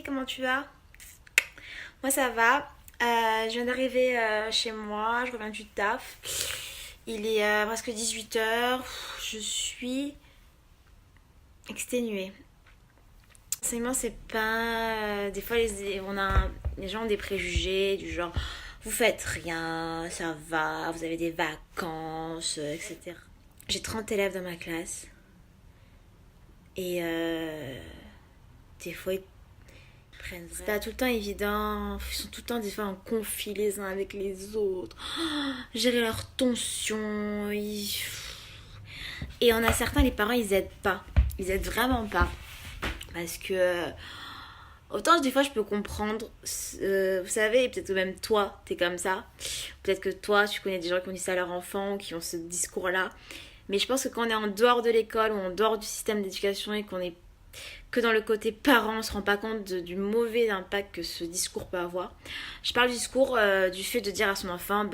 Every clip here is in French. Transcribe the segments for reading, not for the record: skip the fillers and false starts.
comment tu vas? Moi ça va. Je viens d'arriver chez moi, je reviens du taf. Il est presque 18h. Je suis exténuée. L'enseignement, c'est pas. Des fois, les gens ont des préjugés du genre vous faites rien, ça va, vous avez des vacances, etc. J'ai 30 élèves dans ma classe. Et des fois, ils prennent. C'est pas tout le temps évident. Ils sont tout le temps, des fois, en conflit les uns avec les autres. Gérer leur tension. Et on a certains, les parents, ils aident pas. Ils aident vraiment pas. Parce que autant des fois je peux comprendre, vous savez, peut-être que même toi t'es comme ça, peut-être que toi tu connais des gens qui ont dit ça à leur enfant, qui ont ce discours là, mais je pense que quand on est en dehors de l'école ou en dehors du système d'éducation et qu'on est que dans le côté parent, on se rend pas compte du mauvais impact que ce discours peut avoir. Je parle du discours du fait de dire à son enfant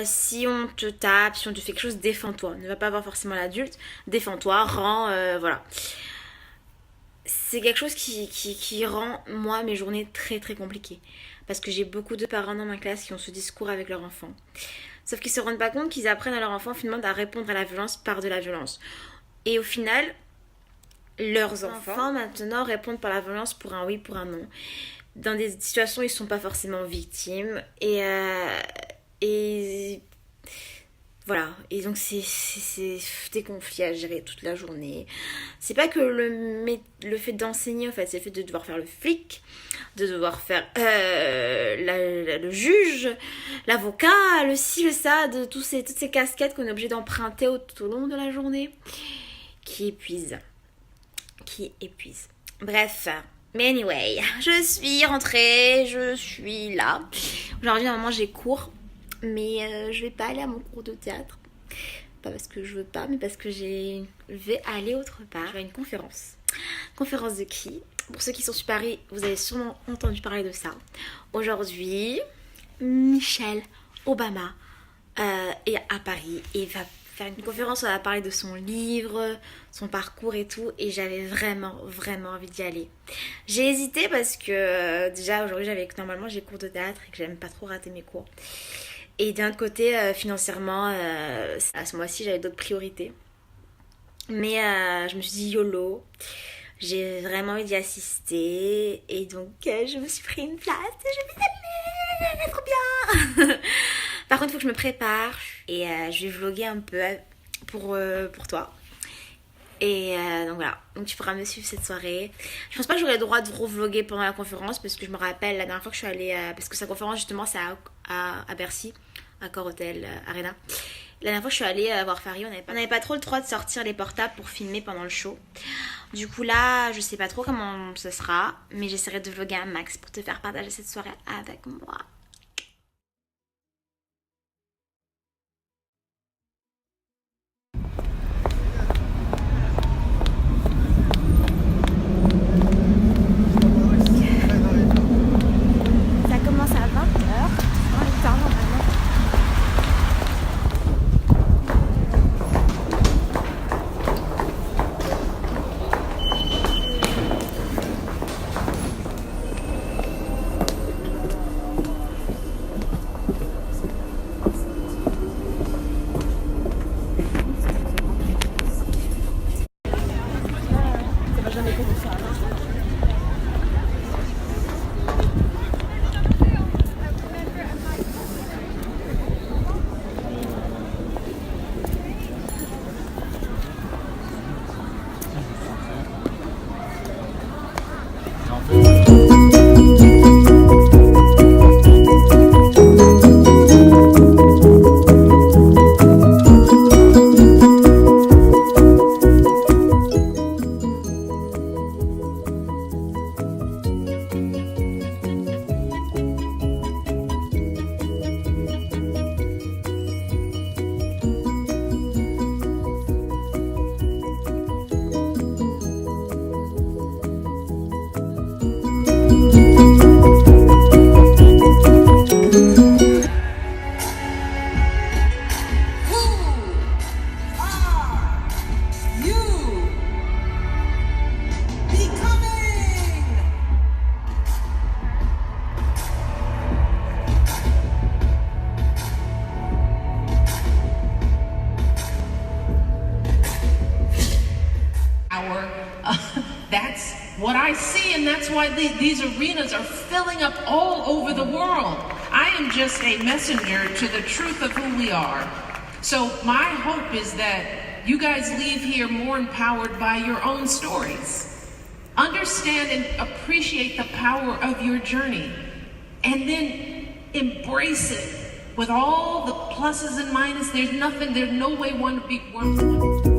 si on te tape, si on te fait quelque chose, défends-toi. Ne va pas voir forcément l'adulte, défends-toi, rends, voilà. C'est quelque chose qui rend, moi, mes journées très très compliquées. Parce que j'ai beaucoup de parents dans ma classe qui ont ce discours avec leur enfant. Sauf qu'ils se rendent pas compte qu'ils apprennent à leur enfant finalement à répondre à la violence par de la violence. Et au final, leurs enfants maintenant répondent par la violence pour un oui, pour un non. Dans des situations où ils sont pas forcément victimes. Et voilà, et donc c'est des conflits à gérer toute la journée. C'est pas que le fait d'enseigner, en fait, c'est le fait de devoir faire le flic, de devoir faire le juge, l'avocat, le ci, le ça, de toutes ces casquettes qu'on est obligé d'emprunter tout au long de la journée, qui épuisent. Bref, mais anyway, je suis rentrée, je suis là. Aujourd'hui, normalement, j'ai cours. Mais je vais pas aller à mon cours de théâtre. Pas parce que je veux pas, mais parce que je vais aller autre part. Je vais à une conférence. Conférence de qui? Pour ceux qui sont sur Paris, vous avez sûrement entendu parler de ça. Aujourd'hui, Michelle Obama est à Paris et va faire une conférence où elle va parler de son livre, son parcours et tout. Et j'avais vraiment, vraiment envie d'y aller. J'ai hésité parce que déjà aujourd'hui, normalement j'ai cours de théâtre et que j'aime pas trop rater mes cours. Et d'un autre côté, financièrement, à ce mois-ci, j'avais d'autres priorités. Mais je me suis dit YOLO. J'ai vraiment envie d'y assister. Et donc, je me suis pris une place et je vais y aller. Trop bien. Par contre, il faut que je me prépare. Et je vais vlogger un peu pour toi. Et donc voilà, donc tu pourras me suivre cette soirée. Je pense pas que j'aurai le droit de vlogger pendant la conférence parce que je me rappelle la dernière fois que je suis allée parce que sa conférence justement c'est à Bercy, Accor Hotel Arena. La dernière fois que je suis allée voir Farid, on n'avait pas trop le droit de sortir les portables pour filmer pendant le show. Du coup là, je sais pas trop comment ce sera, mais j'essaierai de vlogger un max pour te faire partager cette soirée avec moi. Power. That's what I see, and that's why these arenas are filling up all over the world. I am just a messenger to the truth of who we are. So my hope is that you guys leave here more empowered by your own stories. Understand and appreciate the power of your journey, and then embrace it with all the pluses and minuses. There's no way one to be one.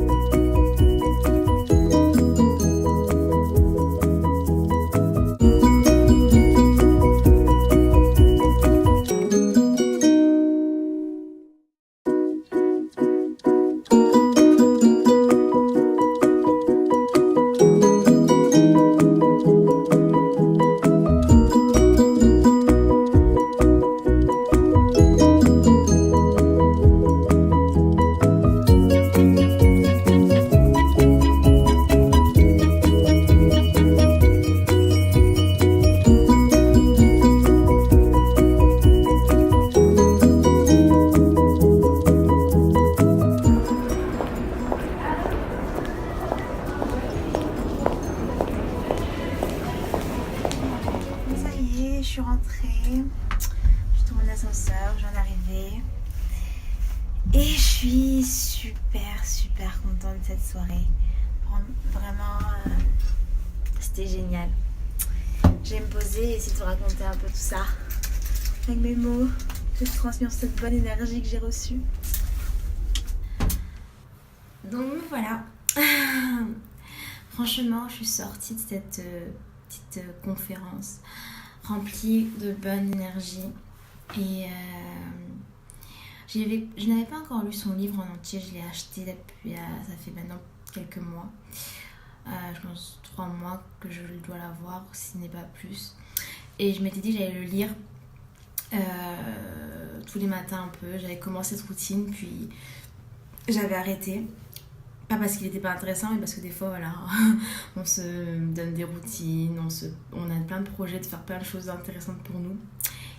Je suis rentrée, je suis dans mon ascenseur, je viens d'arriver et je suis super contente de cette soirée. Vraiment, c'était génial. Je vais me poser et essayer de vous raconter un peu tout ça avec mes mots, de vous transmettre cette bonne énergie que j'ai reçue. Donc voilà, franchement je suis sortie de cette petite conférence remplie de bonne énergie et je n'avais pas encore lu son livre en entier. Je l'ai acheté depuis, ça fait maintenant quelques mois, je pense 3 mois que je dois l'avoir, si ce n'est pas plus, et je m'étais dit que j'allais le lire tous les matins un peu. J'avais commencé cette routine puis j'avais arrêté. Pas parce qu'il n'était pas intéressant, mais parce que des fois, voilà, on se donne des routines, on a plein de projets de faire plein de choses intéressantes pour nous.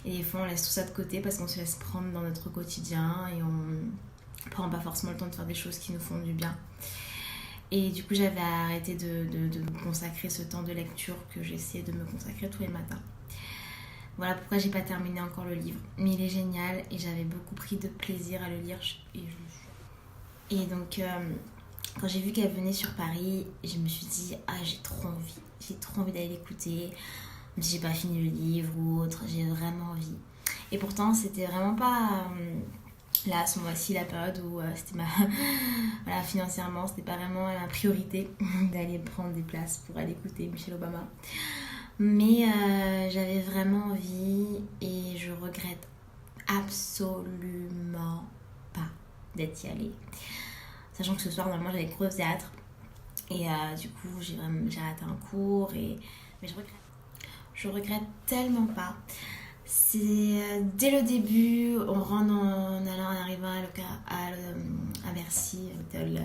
Et des fois, on laisse tout ça de côté parce qu'on se laisse prendre dans notre quotidien et on prend pas forcément le temps de faire des choses qui nous font du bien. Et du coup, j'avais arrêté de me consacrer ce temps de lecture que j'essayais de me consacrer tous les matins. Voilà pourquoi j'ai pas terminé encore le livre. Mais il est génial et j'avais beaucoup pris de plaisir à le lire. Et donc... quand j'ai vu qu'elle venait sur Paris, je me suis dit j'ai trop envie d'aller l'écouter, même si j'ai pas fini le livre ou autre, j'ai vraiment envie. Et pourtant c'était vraiment pas là ce mois-ci la période où c'était voilà, financièrement c'était pas vraiment ma priorité d'aller prendre des places pour aller écouter Michelle Obama, mais j'avais vraiment envie et je regrette absolument pas d'être y allée. Sachant que ce soir, normalement, j'avais cours de théâtre. Et du coup, j'ai raté un cours. Mais je regrette tellement pas. C'est dès le début, on rentre en arrivant à Bercy, à l'hôtel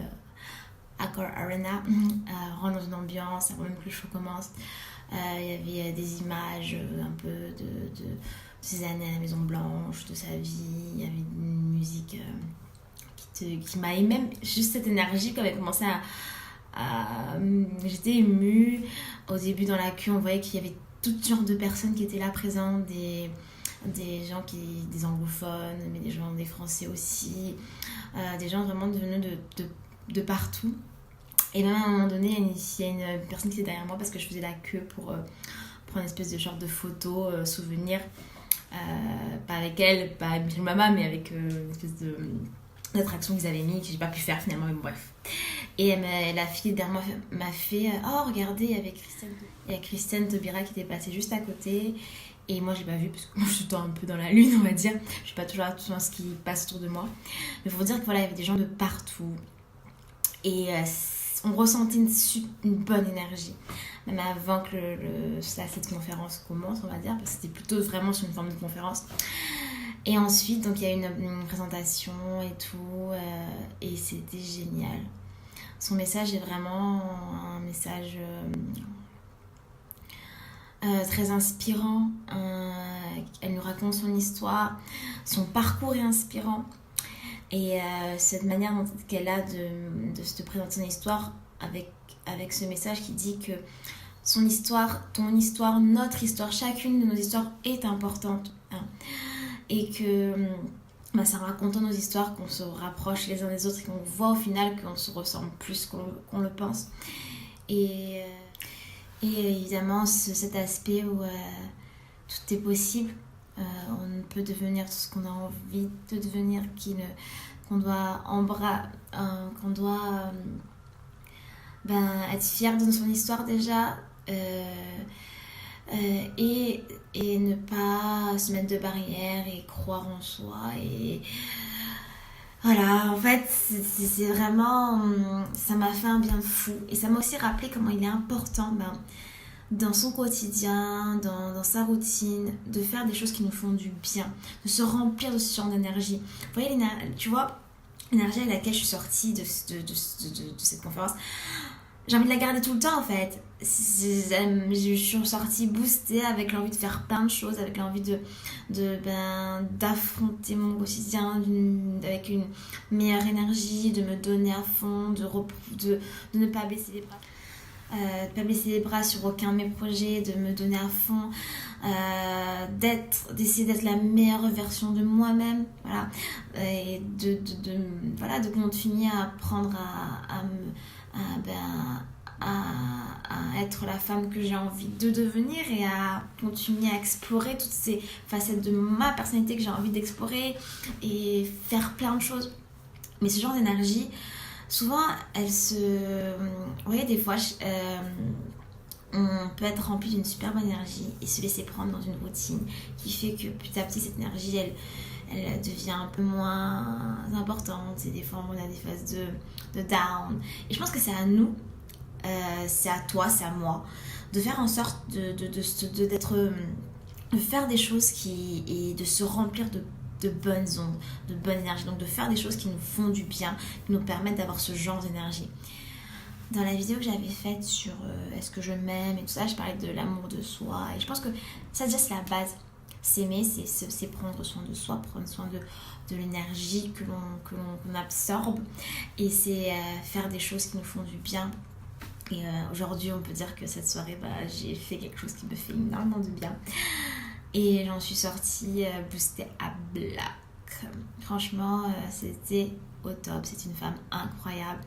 Accor Arena. On rentre dans une ambiance, avant même que le show commence. Il y avait des images un peu de ses années à la Maison Blanche, de sa vie. Il y avait une musique... qui m'a même juste cette énergie quand elle commençait j'étais émue au début. Dans la queue on voyait qu'il y avait tout genre de personnes qui étaient là présentes, des gens des anglophones, mais des français aussi, des gens vraiment venus de partout. Et même à un moment donné il y a une personne qui était derrière moi parce que je faisais la queue pour prendre une espèce de genre de photo souvenir, pas avec elle, pas avec Michelle Obama, mais avec une espèce d'attraction qu'ils avaient mis que j'ai pas pu faire finalement, mais bon, bref. Et la fille derrière moi m'a fait regardez, il y a Christiane Taubira qui était passée juste à côté, et moi j'ai pas vu parce que moi je suis un peu dans la lune, on va dire, je suis pas toujours à tout ce qui passe autour de moi, mais faut dire que voilà, il y avait des gens de partout et on ressentait une bonne énergie même avant que cette conférence commence, on va dire, parce que c'était plutôt vraiment sur une forme de conférence. Et ensuite, donc, il y a une présentation et tout, et c'était génial. Son message est vraiment un message très inspirant. Elle nous raconte son histoire, son parcours est inspirant. Et cette manière qu'elle a de se présenter son histoire avec avec ce message qui dit que son histoire, ton histoire, notre histoire, chacune de nos histoires est importante. Hein. Et que c'est en racontant nos histoires qu'on se rapproche les uns des autres et qu'on voit au final qu'on se ressemble plus qu'on le pense. Et évidemment, cet aspect où tout est possible. On peut devenir tout ce qu'on a envie de devenir, qu'on doit être fier de son histoire déjà, et ne pas se mettre de barrières et croire en soi. Et voilà, en fait, c'est vraiment, ça m'a fait un bien fou. Et ça m'a aussi rappelé comment il est important dans son quotidien, dans sa routine, de faire des choses qui nous font du bien, de se remplir de ce genre d'énergie. Vous voyez, tu vois, l'énergie avec laquelle je suis sortie de cette conférence, j'ai envie de la garder tout le temps en fait. Je suis sortie boostée avec l'envie de faire plein de choses, avec l'envie d'affronter mon quotidien avec une meilleure énergie, de me donner à fond, de ne pas baisser les bras. De pas baisser les bras sur aucun de mes projets, de me donner à fond, d'essayer d'être la meilleure version de moi-même, voilà, et de continuer à apprendre à être la femme que j'ai envie de devenir et à continuer à explorer toutes ces facettes de ma personnalité que j'ai envie d'explorer et faire plein de choses. Mais ce genre d'énergie, souvent, vous voyez, des fois, on peut être rempli d'une superbe énergie et se laisser prendre dans une routine qui fait que petit à petit, cette énergie, elle devient un peu moins importante. Et des fois, on a des phases de down. Et je pense que c'est à nous, c'est à toi, c'est à moi, de faire en sorte de faire des choses et de se remplir de bonnes ondes, de bonne énergie, donc de faire des choses qui nous font du bien, qui nous permettent d'avoir ce genre d'énergie. Dans la vidéo que j'avais faite sur est-ce que je m'aime et tout ça, je parlais de l'amour de soi, et je pense que ça déjà c'est la base. S'aimer, c'est prendre soin de soi, prendre soin de l'énergie que l'on absorbe, et c'est faire des choses qui nous font du bien. Et aujourd'hui on peut dire que cette soirée, j'ai fait quelque chose qui me fait énormément de bien. Et j'en suis sortie boostée à black. Franchement, c'était au top. C'est une femme incroyable.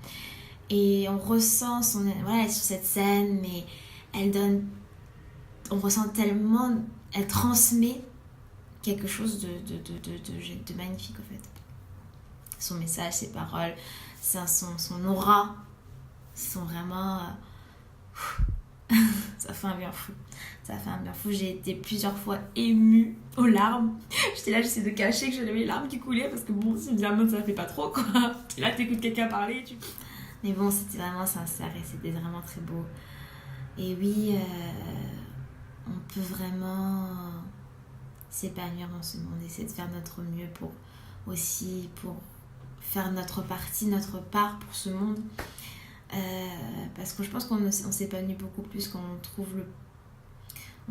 Et on ressent elle est sur cette scène, mais on ressent tellement, elle transmet quelque chose de magnifique en fait. Son message, ses paroles, son aura sont vraiment... ça fait un bien fou. J'ai été plusieurs fois émue aux larmes. J'étais là, j'essayais de cacher que j'avais les larmes qui coulaient parce que bon, si bien ça fait pas trop quoi. Et là t'écoutes quelqu'un parler mais bon, c'était vraiment sincère et c'était vraiment très beau. Et oui, on peut vraiment s'épanouir dans ce monde, essayer de faire notre mieux pour faire notre part pour ce monde. Parce que je pense qu'on s'épanouit beaucoup plus quand on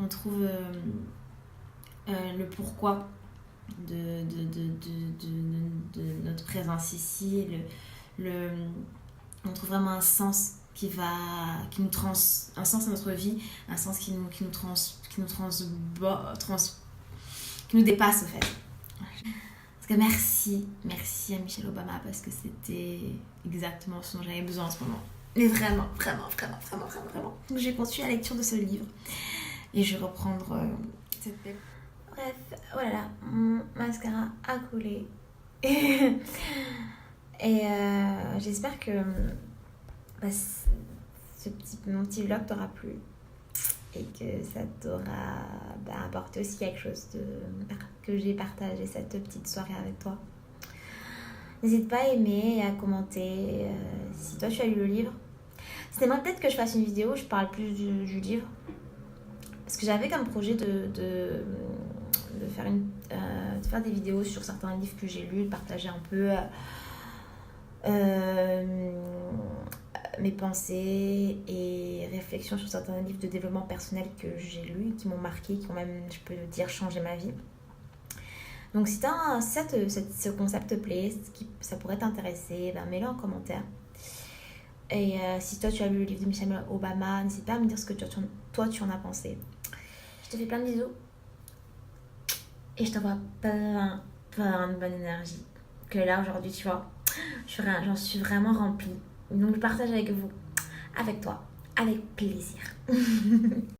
trouve le pourquoi de notre présence ici, on trouve vraiment un sens un sens à notre vie, un sens qui nous dépasse en fait. En tout cas, merci à Michelle Obama parce que c'était exactement ce dont j'avais besoin en ce moment. Mais vraiment. Donc, j'ai continué la lecture de ce livre et je vais reprendre cette belle. Bref, voilà, mon mascara a coulé. Et j'espère que mon petit vlog t'aura plu et que ça t'aura apporté aussi quelque chose que j'ai partagé cette petite soirée avec toi. N'hésite pas à aimer et à commenter si toi tu as lu le livre. C'était moi peut-être que je fasse une vidéo où je parle plus du livre, parce que j'avais comme projet de faire des vidéos sur certains livres que j'ai lus, de partager un peu mes pensées et réflexions sur certains livres de développement personnel que j'ai lus, qui m'ont marqué, qui ont même, je peux le dire, changé ma vie. Donc si ce concept te plaît, ça pourrait t'intéresser, mets-le en commentaire. Et si toi tu as lu le livre de Michelle Obama, n'hésite pas à me dire ce que toi tu en as pensé. Je te fais plein de bisous. Et je t'envoie plein de bonne énergie. Que là aujourd'hui, tu vois, j'en suis vraiment remplie. Donc je partage avec vous, avec toi, avec plaisir.